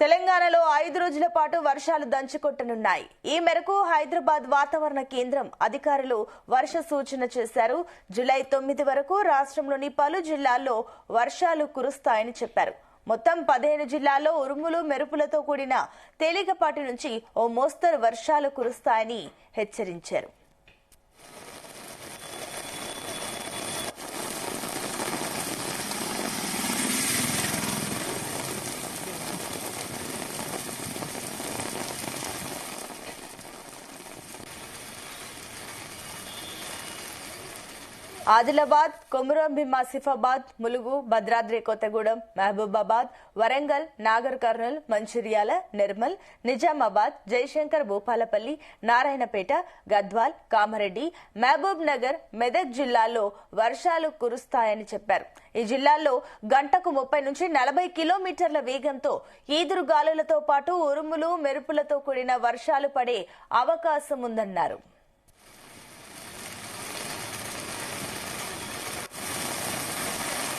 తెలంగాణలో 5 రోజుల పాటు వర్షాలు దంచుకొట్టనున్నాయి. ఈ మేరకు హైదరాబాద్ వాతావరణ కేంద్రం అధికారులు వర్ష సూచన చేశారు. జూలై 9 వరకు రాష్ట్రంలోని పలు జిల్లాల్లో వర్షాలు కురుస్తాయని చెప్పారు. మొత్తం 15 జిల్లాల్లో ఉరుములు మెరుపులతో కూడిన తేలికపాటి నుంచి ఓ మోస్తరు వర్షాలు కురుస్తాయని హెచ్చరించారు. ఆదిలాబాద్, కొమురంభీం ఆసిఫాబాద్, ములుగు, భద్రాద్రి కొత్తగూడెం, మహబూబాబాద్, వరంగల్, నాగర్ కర్నూల్, మంచిర్యాల, నిర్మల్, నిజామాబాద్, జయశంకర్, భూపాలపల్లి, నారాయణపేట, గద్వాల్, కామారెడ్డి, మహబూబ్ నగర్, మెదక్ జిల్లాల్లో వర్షాలు కురుస్తాయని చెప్పారు. ఈ జిల్లాల్లో గంటకు 30 నుంచి 40 కిలోమీటర్ల వేగంతో ఈదురుగాలులతో పాటు ఉరుములు మెరుపులతో కూడిన వర్షాలు పడే అవకాశం ఉందన్నారు.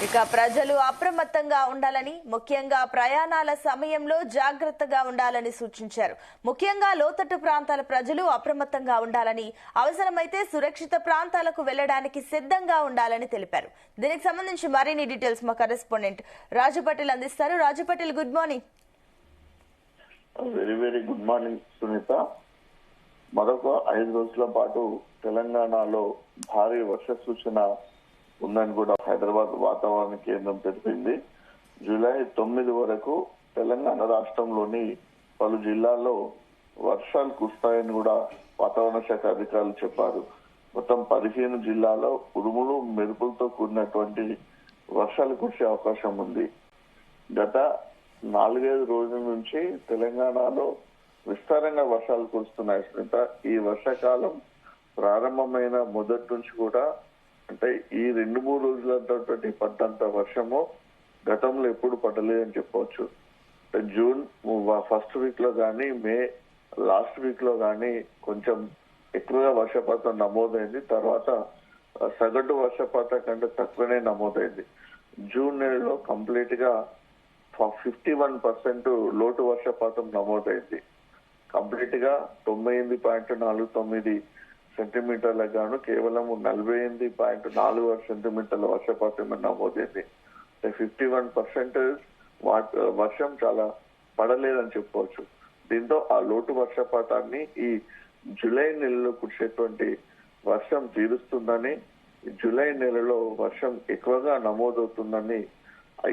ఇక ప్రజలు అప్రమత్తంగా ఉండాలని, ముఖ్యంగా ప్రయాణాల సమయంలో జాగ్రత్తగా ఉండాలని సూచించారు. ముఖ్యంగా లోతట్టు ప్రాంతాల ప్రజలు అప్రమత్తంగా ఉండాలని, అవసరమైతే సురక్షిత ప్రాంతాలకు వెళ్లడానికి సిద్ధంగా ఉండాలని తెలిపారు. దీనికి సంబంధించి మరిన్ని డీటెయిల్స్ మా కరెస్పాండెంట్ రాజు పటేల్ అందిస్తారు. Raju Patel, good morning. Very very good morning Sunitha. మరొక 5 రోజుల పాటు తెలంగాణలో భారీ వర్ష సూచన ఉందని కూడా హైదరాబాద్ వాతావరణ కేంద్రం తెలిపింది. జూలై 9 వరకు తెలంగాణ రాష్ట్రంలోని పలు జిల్లాల్లో వర్షాలు కురుస్తాయని కూడా వాతావరణ శాఖ అధికారులు చెప్పారు. మొత్తం 15 జిల్లాల్లో ఉరుములు మెరుపులతో కూడినటువంటి వర్షాలు కురిసే అవకాశం ఉంది. గత 4-5 రోజుల నుంచి తెలంగాణలో విస్తారంగా వర్షాలు కురుస్తున్నాయి స్మిత. ఈ వర్షాకాలం ప్రారంభమైన మొదటి నుంచి కూడా, అంటే ఈ 2-3 రోజులంటే పడ్డంత వర్షము గతంలో ఎప్పుడు పడలేదని చెప్పవచ్చు. జూన్ ఫస్ట్ వీక్ లో కానీ, మే లాస్ట్ వీక్ లో కానీ కొంచెం ఎక్కువగా వర్షపాతం నమోదైంది. తర్వాత సగటు వర్షపాతం కంటే తక్కువనే నమోదైంది. జూన్ నెలలో కంప్లీట్ గా 51% లోటు వర్షపాతం నమోదైంది. కంప్లీట్ గా 98.49 సెంటీమీటర్లకు గాను కేవలం 48.4 సెంటీమీటర్ల వర్షపాతం నమోదైంది. 51% వర్షం చాలా పడలేదని చెప్పవచ్చు. దీంతో ఆ లోటు వర్షపాతాన్ని ఈ జూలై నెలలో కురిసేటువంటి వర్షం తీరుస్తుందని, జూలై నెలలో వర్షం ఎక్కువగా నమోదవుతుందని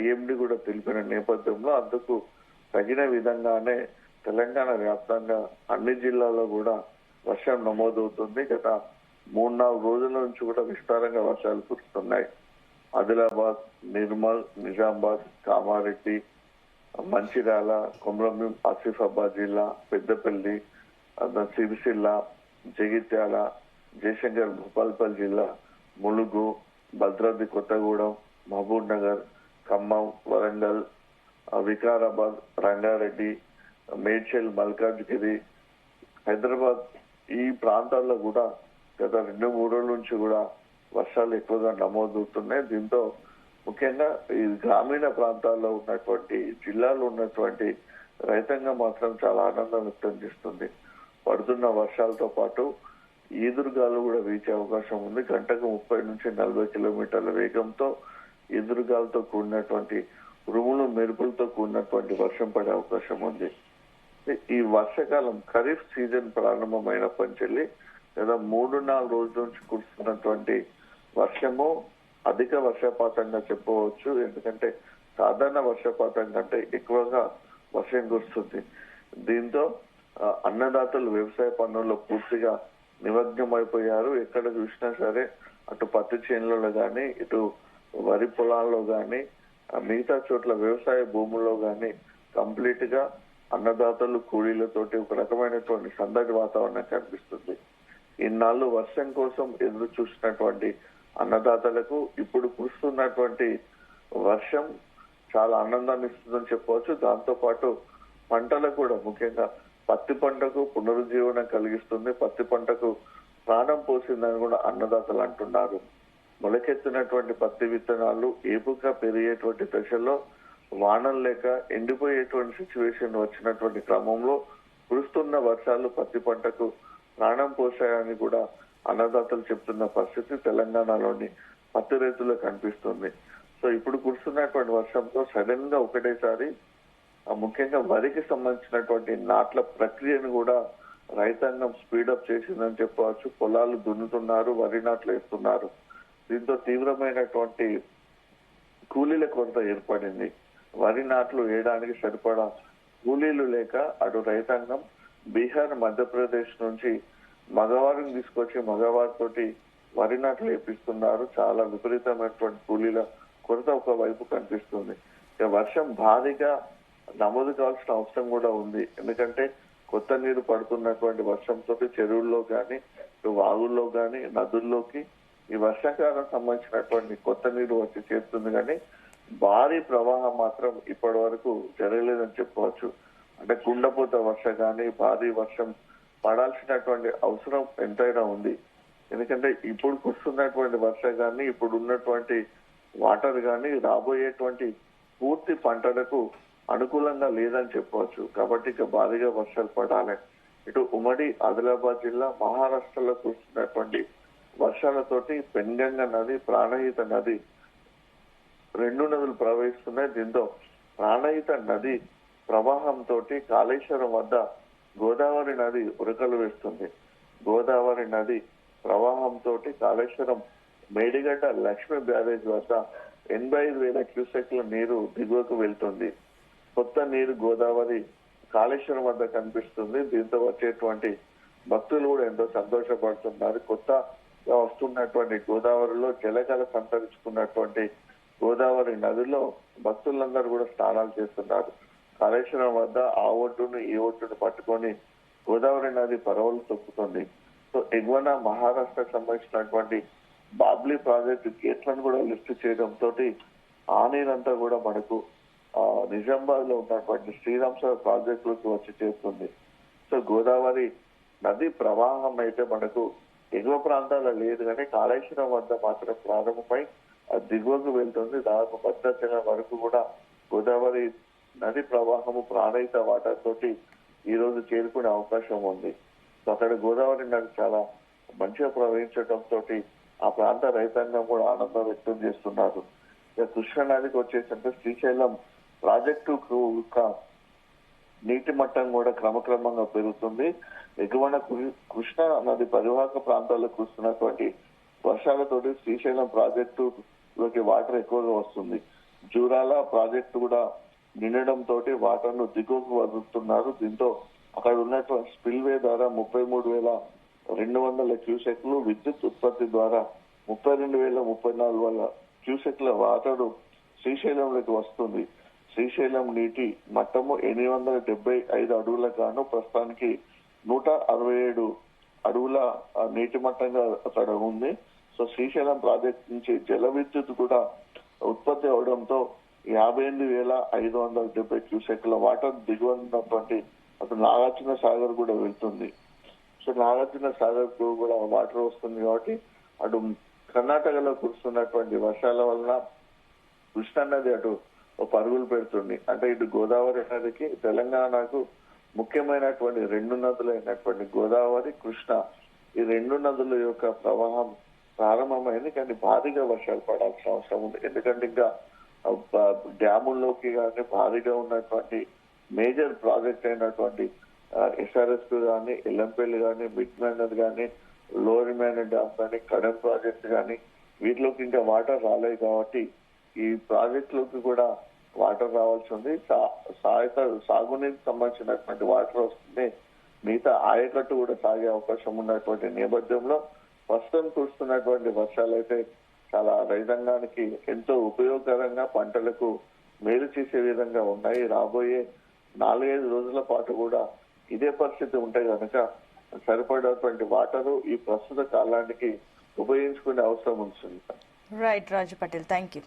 ఐఎండీ కూడా తెలిపిన నేపథ్యంలో అందుకు తగిన విధంగానే తెలంగాణ వ్యాప్తంగా అన్ని జిల్లాల్లో కూడా వర్షం నమోదవుతుంది. గత 3-4 రోజుల నుంచి కూడా విస్తారంగా వర్షాలు కురుస్తున్నాయి. ఆదిలాబాద్, నిర్మల్, నిజామాబాద్, కామారెడ్డి, మంచిర్యాల, కొమురంభీం ఆసిఫాబాద్ జిల్లా, పెద్దపల్లి, సిరిసిల్ల, జగిత్యాల, జయశంకర్, భూపాలపల్లి జిల్లా, ములుగు, భద్రాద్రి కొత్తగూడెం, మహబూబ్ నగర్, ఖమ్మం, వరంగల్, వికారాబాద్, రంగారెడ్డి, మేడ్చల్, మల్కాజ్గిరి, హైదరాబాద్ ఈ ప్రాంతాల్లో కూడా గత 2-3 రోజుల నుంచి కూడా వర్షాలు ఎక్కువగా నమోదవుతున్నాయి. దీంతో ముఖ్యంగా ఈ గ్రామీణ ప్రాంతాల్లో ఉన్నటువంటి జిల్లాలో ఉన్నటువంటి రైతాంగం మాత్రం చాలా ఆనందం వ్యక్తం చేస్తుంది. పడుతున్న వర్షాలతో పాటు ఈదురుగాలు కూడా వీచే అవకాశం ఉంది. గంటకు 30 నుంచి 40 కిలోమీటర్ల వేగంతో ఈదురుగాలతో కూడినటువంటి ఉరుములు మెరుపులతో కూడినటువంటి వర్షం పడే అవకాశం ఉంది. ఈ వర్షాకాలం ఖరీఫ్ సీజన్ ప్రారంభమైనప్పటి నుంచి లేదా 3-4 రోజుల నుంచి కురుస్తున్నటువంటి వర్షము అధిక వర్షపాతంగా చెప్పవచ్చు. ఎందుకంటే సాధారణ వర్షపాతం కంటే ఎక్కువగా వర్షం కురుస్తుంది. దీంతో అన్నదాతలు వ్యవసాయ పనుల్లో పూర్తిగా నిమగ్నం అయిపోయారు. ఎక్కడ చూసినా సరే అటు పత్తి చేనులలో కానీ, ఇటు వరి పొలాల్లో కానీ, మిగతా చోట్ల వ్యవసాయ భూముల్లో కానీ కంప్లీట్ గా అన్నదాతలు కూలీలతోటి ఒక రకమైనటువంటి సందడి వాతావరణం కనిపిస్తుంది. ఇన్నాళ్ళు వర్షం కోసం ఎదురు చూసినటువంటి అన్నదాతలకు ఇప్పుడు కురుస్తున్నటువంటి వర్షం చాలా ఆనందాన్ని ఇస్తుందని చెప్పవచ్చు. దాంతో పాటు పంటలకు కూడా, ముఖ్యంగా పత్తి పంటకు పునరుజ్జీవనం కలిగిస్తుంది. పత్తి పంటకు ప్రాణం పోసిందని కూడా అన్నదాతలు అంటున్నారు. మొలకెత్తినటువంటి పత్తి విత్తనాలు ఏపుగా పెరిగేటువంటి దశలో వానలు లేక ఎండిపోయేటువంటి సిచ్యువేషన్ వచ్చినటువంటి క్రమంలో కురుస్తున్న వర్షాలు పత్తి పంటకు ప్రాణం పోసాయని కూడా అన్నదాతలు చెప్తున్న పరిస్థితి తెలంగాణలోని పత్తి రైతులకు కనిపిస్తుంది. సో ఇప్పుడు కురుస్తున్నటువంటి వర్షంతో సడన్ గా ఒకటేసారి ముఖ్యంగా వరికి సంబంధించినటువంటి నాట్ల ప్రక్రియను కూడా రైతాంగం స్పీడప్ చేసిందని చెప్పవచ్చు. పొలాలు దున్నుతున్నారు, వరి నాట్లు వేస్తున్నారు. దీంతో తీవ్రమైనటువంటి కూలీల కొరత ఏర్పడింది. వరి నాట్లు వేయడానికి సరిపడా కూలీలు లేక అటు రైతాంగం బీహార్, మధ్యప్రదేశ్ నుంచి మగవారిని తీసుకొచ్చి మగవారితోటి వరి నాట్లు వేపిస్తున్నారు. చాలా విపరీతమైనటువంటి కూలీల కొరత ఒకవైపు కనిపిస్తుంది. ఇక వర్షం భారీగా నమోదు కావాల్సిన అవసరం కూడా ఉంది. ఎందుకంటే కొత్త నీరు పడుతున్నటువంటి వర్షంతో చెరువుల్లో కానీ, వాగుల్లో కానీ, నదుల్లోకి ఈ వర్షాకాలం సంబంధించినటువంటి కొత్త నీరు వచ్చి చేరుతుంది. కానీ భారీ ప్రవాహం మాత్రం ఇప్పటి వరకు జరగలేదని చెప్పవచ్చు. అంటే కుండపోత వర్షం కానీ భారీ వర్షం పడాల్సినటువంటి అవసరం ఎంతైనా ఉంది. ఎందుకంటే ఇప్పుడు కురుస్తున్నటువంటి వర్షం కానీ, ఇప్పుడు ఉన్నటువంటి వాటర్ కానీ రాబోయేటువంటి పూర్తి పంటలకు అనుకూలంగా లేదని చెప్పవచ్చు. కాబట్టి ఇక భారీగా వర్షాలు పడాలి. ఇటు ఉమ్మడి ఆదిలాబాద్ జిల్లా, మహారాష్ట్రలో కురుస్తున్నటువంటి వర్షాలతోటి పెన్గంగ నది, ప్రాణహిత నది రెండు నదులు ప్రవహిస్తున్నాయి. దీంతో ప్రాణహిత నది ప్రవాహంతో కాళేశ్వరం వద్ద గోదావరి నది ఉరకలు వేస్తుంది. గోదావరి నది ప్రవాహంతో కాళేశ్వరం మేడిగడ్డ లక్ష్మీ బ్యారేజ్ వద్ద 85,000 క్యూసెక్ల నీరు దిగువకు వెళ్తుంది. కొత్త నీరు గోదావరి కాళేశ్వరం వద్ద కనిపిస్తుంది. దీంతో వచ్చేటువంటి భక్తులు కూడా ఎంతో సంతోషపడుతున్నారు. కొత్తగా వస్తున్నటువంటి గోదావరిలో జలకళ సంతరించుకున్నటువంటి గోదావరి నదిలో భక్తులందరూ కూడా స్నానాలు చేస్తున్నారు. కాళేశ్వరం వద్ద ఆ ఒడ్డును ఈ ఒడ్డును పట్టుకొని గోదావరి నది పరవలు తొక్కుతుంది. సో ఎగువన మహారాష్ట్రకు సంబంధించినటువంటి బాబ్లీ ప్రాజెక్టు గేట్లను కూడా లిఫ్ట్ చేయడంతో ఆ నీరంతా కూడా మనకు నిజామాబాద్ లో ఉన్నటువంటి శ్రీరామ్ సాగర్ ప్రాజెక్టులకు వచ్చి చేరుతుంది. సో గోదావరి నది ప్రవాహం అయితే మనకు ఎగువ ప్రాంతాల్లో లేదు, కానీ కాళేశ్వరం వద్ద మాత్రం ప్రారంభమై దిగువకు వెళ్తుంది. దాదాపు భద్రాచలం వరకు కూడా గోదావరి నది ప్రవాహము ప్రాణహిత వాటర్ తోటి ఈ రోజు చేరుకునే అవకాశం ఉంది. సో అక్కడ గోదావరి నది చాలా మంచిగా ప్రవహించడంతో ఆ ప్రాంత రైతాంగం కూడా ఆనందం వ్యక్తం చేస్తున్నారు. ఇక కృష్ణా నదికి వచ్చేసరికి శ్రీశైలం ప్రాజెక్టు నీటి మట్టం కూడా క్రమక్రమంగా పెరుగుతుంది. ఎగువన కృష్ణా నది పరివాహక ప్రాంతాల్లో కురుస్తున్నటువంటి వర్షాలతోటి శ్రీశైలం ప్రాజెక్టులోకి వాటర్ ఎక్కువగా వస్తుంది. జూరాల ప్రాజెక్టు కూడా నిండడంతో వాటర్ ను దిగువకు వదులుతున్నారు. దీంతో అక్కడ ఉన్నటువంటి స్పిల్వే ద్వారా 33,200 క్యూసెక్లు, విద్యుత్ ఉత్పత్తి ద్వారా 32,034 క్యూసెక్ల వాటర్ శ్రీశైలంలోకి వస్తుంది. శ్రీశైలం నీటి మట్టము 875 అడుగుల గాను ప్రస్తుతానికి 167 అడుగుల నీటి మట్టంగా అక్కడ ఉంది. సో శ్రీశైలం ప్రాజెక్ట్ నుంచి జల విద్యుత్ కూడా ఉత్పత్తి అవడంతో 58,570 క్యూసెక్ల వాటర్ దిగువన్నటువంటి అటు నాగార్జున సాగర్ కూడా వెళ్తుంది. సో నాగార్జున సాగర్ కు కూడా వాటర్ వస్తుంది. కాబట్టి అటు కర్ణాటకలో కురుస్తున్నటువంటి వర్షాల వలన కృష్ణా నది అటు పరుగులు పెడుతుంది. అంటే ఇటు గోదావరి నదికి తెలంగాణకు ముఖ్యమైనటువంటి రెండు నదులు అయినటువంటి గోదావరి, కృష్ణ, ఈ రెండు నదుల యొక్క ప్రవాహం ప్రారంభమైంది. కానీ భారీగా వర్షాలు పడాల్సిన అవసరం ఉంది. ఎందుకంటే ఇంకా డ్యాముల్లోకి కానీ భారీగా ఉన్నటువంటి మేజర్ ప్రాజెక్ట్ అయినటువంటి ఎస్ఆర్ఎస్ కానీ, ఎల్లంపల్లి కానీ, మిడ్ మేనర్ కానీ, లోవర్ మేనర్ డ్యామ్ కానీ, కడెం ప్రాజెక్ట్ కానీ వీటిలోకి ఇంకా వాటర్ రాలేదు. కాబట్టి ఈ ప్రాజెక్టులోకి కూడా వాటర్ రావాల్సి ఉంది. సాగునీటికి సంబంధించినటువంటి వాటర్ వస్తుంది. మిగతా ఆయకట్టు కూడా సాగే అవకాశం ఉన్నటువంటి నేపథ్యంలో ప్రస్తుతం కురుస్తున్నటువంటి వర్షాలు అయితే చాలా రైతాంగానికి ఎంతో ఉపయోగకరంగా, పంటలకు మేలు చేసే విధంగా ఉన్నాయి. రాబోయే 4-5 రోజుల పాటు కూడా ఇదే పరిస్థితి ఉంటే కనుక సరిపడేటువంటి వాటరు ఈ ప్రస్తుత కాలానికి ఉపయోగించుకునే అవసరం ఉంటుంది. Right Raju Patel, thank you.